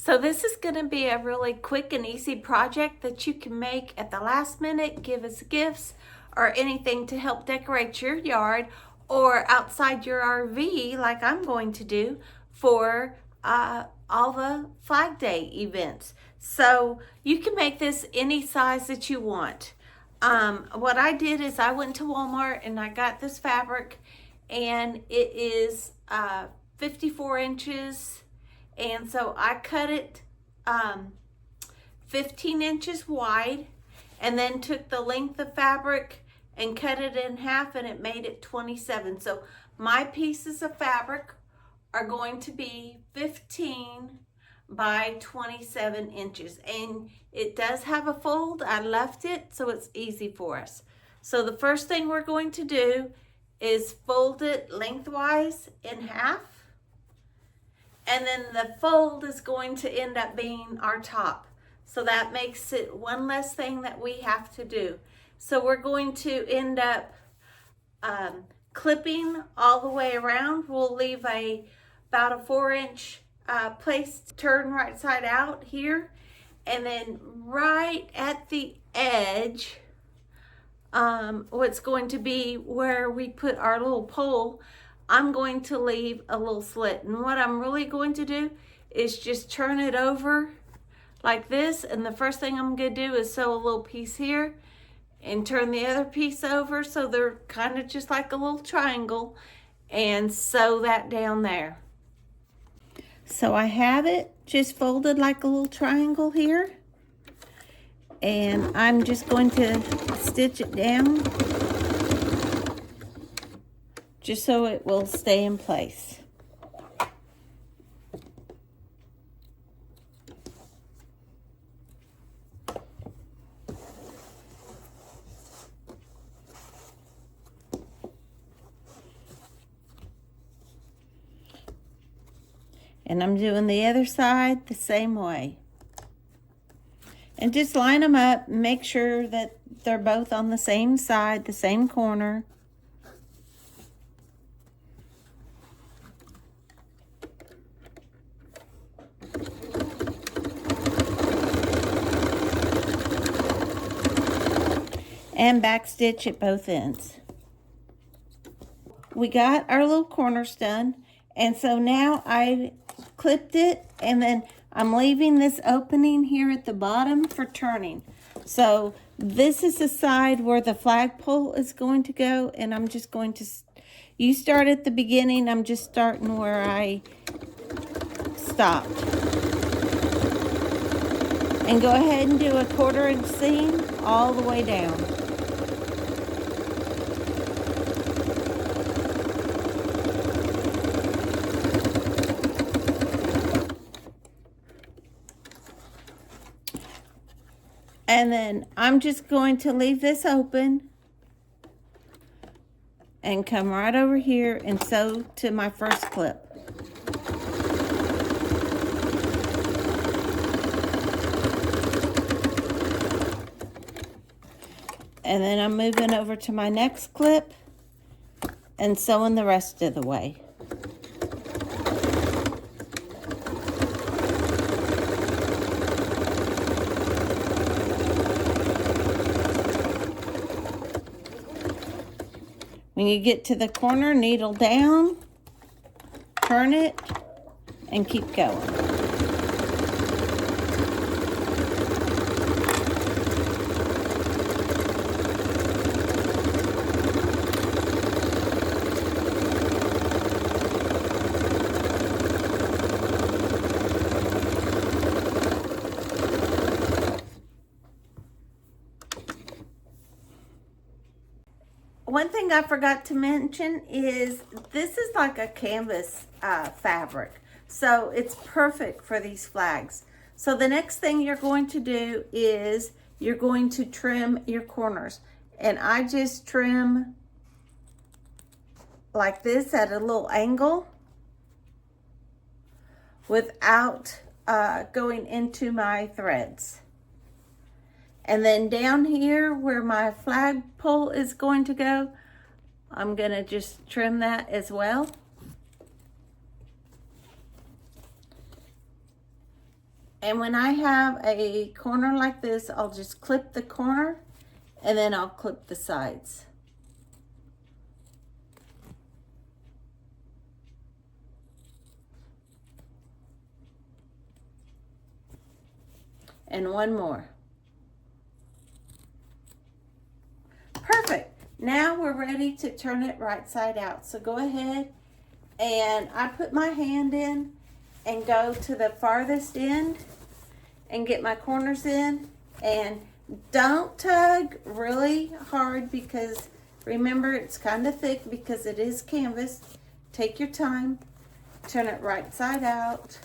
So this is going to be a really quick and easy project that you can make at the last minute, give as gifts, or anything to help decorate your yard or outside your RV like I'm going to do for all the Flag Day events. So you can make this any size that you want. What I did is I went to Walmart and I got this fabric, and it is 54 inches. And so I cut it 15 inches wide, and then took the length of fabric and cut it in half, and it made it 27. So my pieces of fabric are going to be 15 by 27 inches. And it does have a fold. I left it so it's easy for us. So the first thing we're going to do is fold it lengthwise in half. And then the fold is going to end up being our top. So that makes it one less thing that we have to do. So we're going to end up clipping all the way around. We'll leave about a 4-inch place to turn right side out here. And then right at the edge, what's going to be where we put our little pole, I'm going to leave a little slit. And what I'm really going to do is just turn it over like this. And the first thing I'm going to do is sew a little piece here and turn the other piece over so they're kind of just like a little triangle, and sew that down there. So I have it just folded like a little triangle here. And I'm just going to stitch it down just so it will stay in place. And I'm doing the other side the same way. And just line them up, make sure that they're both on the same side, the same corner. And backstitch at both ends. We got our little corners done, and so now I clipped it, and then I'm leaving this opening here at the bottom for turning. So this is the side where the flagpole is going to go, and I'm just going to, you start at the beginning, I'm just starting where I stopped. And go ahead and do a 1/4 inch seam all the way down. And then I'm just going to leave this open and come right over here and sew to my first clip. And then I'm moving over to my next clip and sewing the rest of the way. When you get to the corner, needle down, turn it, and keep going. One thing I forgot to mention is this is like a canvas fabric. So it's perfect for these flags. So the next thing you're going to do is you're going to trim your corners. And I just trim like this at a little angle without going into my threads. And then down here where my flagpole is going to go, I'm going to just trim that as well. And when I have a corner like this, I'll just clip the corner and then I'll clip the sides. And one more. Perfect. Now we're ready to turn it right side out. So go ahead, and I put my hand in and go to the farthest end and get my corners in. And don't tug really hard, because remember, it's kind of thick because it is canvas. Take your time, turn it right side out,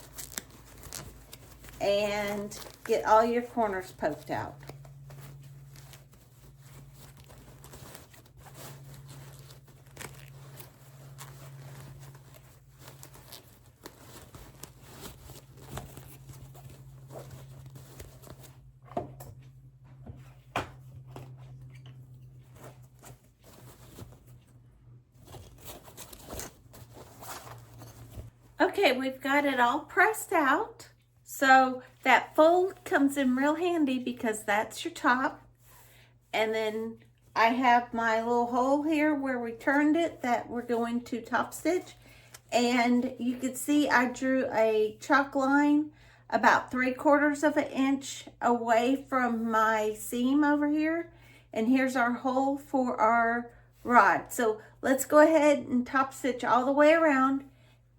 and get all your corners poked out. Okay, we've got it all pressed out. So that fold comes in real handy because that's your top. And then I have my little hole here where we turned it that we're going to top stitch. And you can see I drew a chalk line about 3/4 of an inch away from my seam over here. And here's our hole for our rod. So let's go ahead and top stitch all the way around.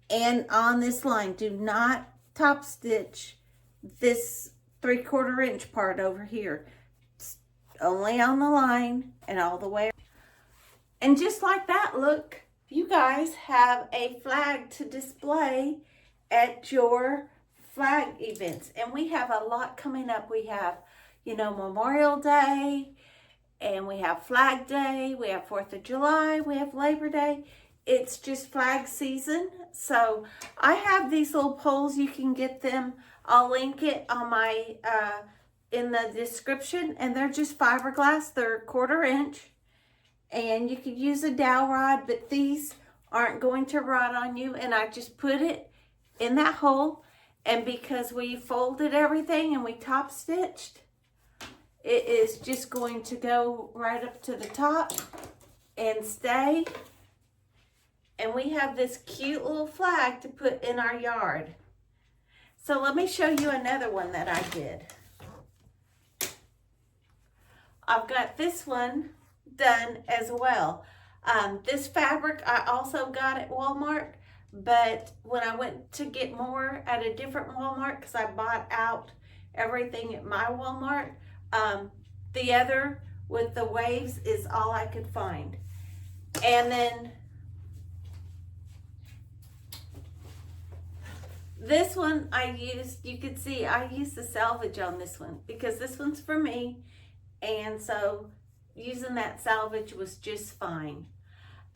And on this line, do not top stitch this 3/4 inch part over here. It's only on the line and all the way. And just like that, look, you guys have a flag to display at your flag events. And we have a lot coming up. We have, Memorial Day, and we have Flag Day, we have 4th of July, we have Labor Day. It's just flag season. So I have these little poles. You can get them. I'll link it on my in the description. And they're just fiberglass. They're 1/4 inch. And you could use a dowel rod, but these aren't going to rot on you. And I just put it in that hole. And because we folded everything and we top stitched, it is just going to go right up to the top and stay. And we have this cute little flag to put in our yard. So let me show you another one that I did. I've got this one done as well. This fabric I also got at Walmart, but when I went to get more at a different Walmart, because I bought out everything at my Walmart, the other with the waves is all I could find. And then this one I used, you could see I used the salvage on this one because this one's for me. And so using that salvage was just fine.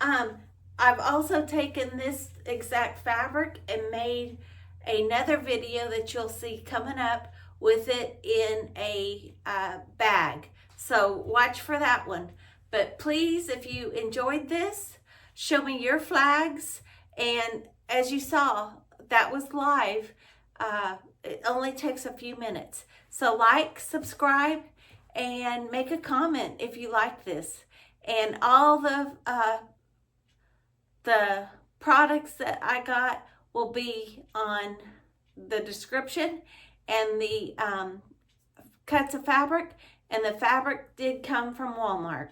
I've also taken this exact fabric and made another video that you'll see coming up with it in a bag. So watch for that one. But please, if you enjoyed this, show me your flags. And as you saw, that was live. It only takes a few minutes. So like, subscribe, and make a comment if you like this. And all the products that I got will be on the description, and the cuts of fabric. And the fabric did come from Walmart.